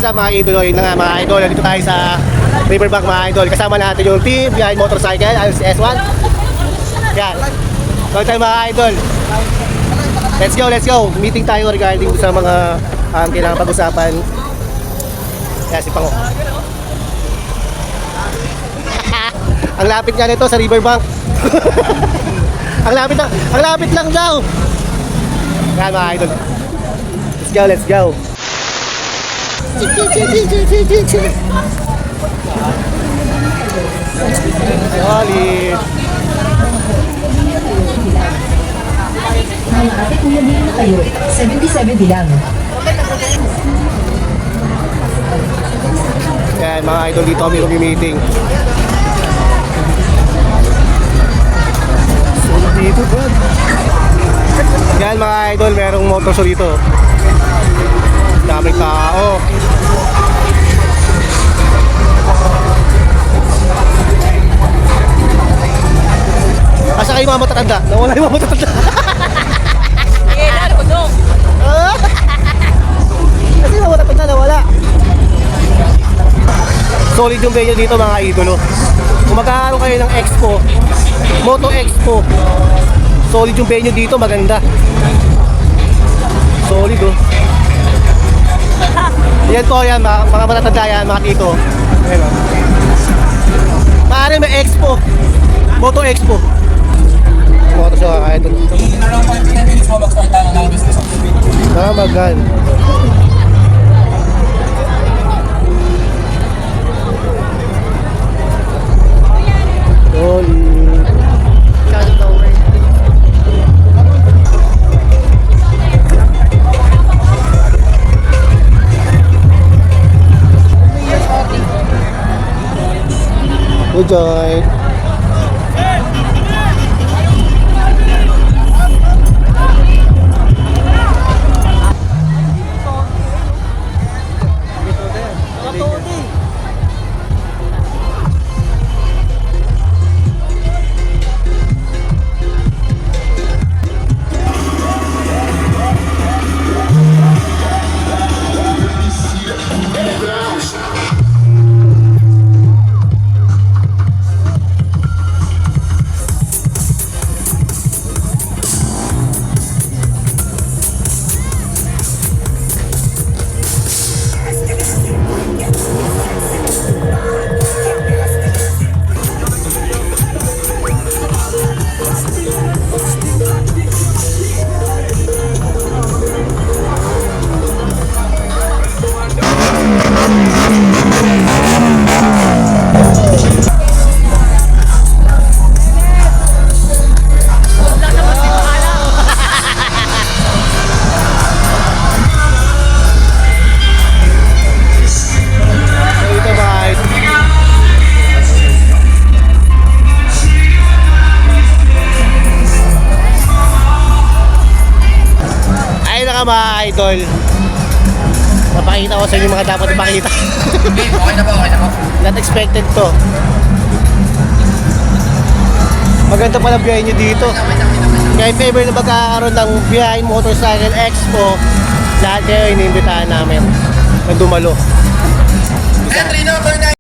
up mga idol? Yun na nga mga idol, dito tayo sa Riverbank mga idol. Kasama natin yung team behind motorcycle, S1. Yan. So tayo mga idol. Let's go. Meeting tayo regarding sa mga kailangan pag-usapan. Yan si Pango. Ang lapit nga nito sa Riverbank. ang lapit lang daw. Yan mga idol. Let's go. Solid. Ate, kung mabili na kayo, 70-70 lang. Yan mga idol, dito kami meeting. Solid dito bro. Yan mga idol, merong motor show dito. Daming tao. Asa kayo mga matatanda? Nawala yung mga matatanda. Kasi mga matatanda nawala. Solid yung venue dito mga idolo. Kung magkakaroon kayo ng expo, Moto Expo, solid yung venue dito, maganda. Solid oh. Yan po yan, mga matatanda yan, mga tito. Ayan o. Maaaring may expo, Moto Expo. Moto siya kaya ito. Namagan. Solid. Good joy. Mga idol, napakita ko sa inyo mga dapat ipakita. Okay na po. Not expected to. Maganda pala biyahe nyo dito. Kaya if ever na magkakaroon ng Behind Motorcycle Expo, lahat kayo iniimbitahan namin na dumalo. Entry number 9.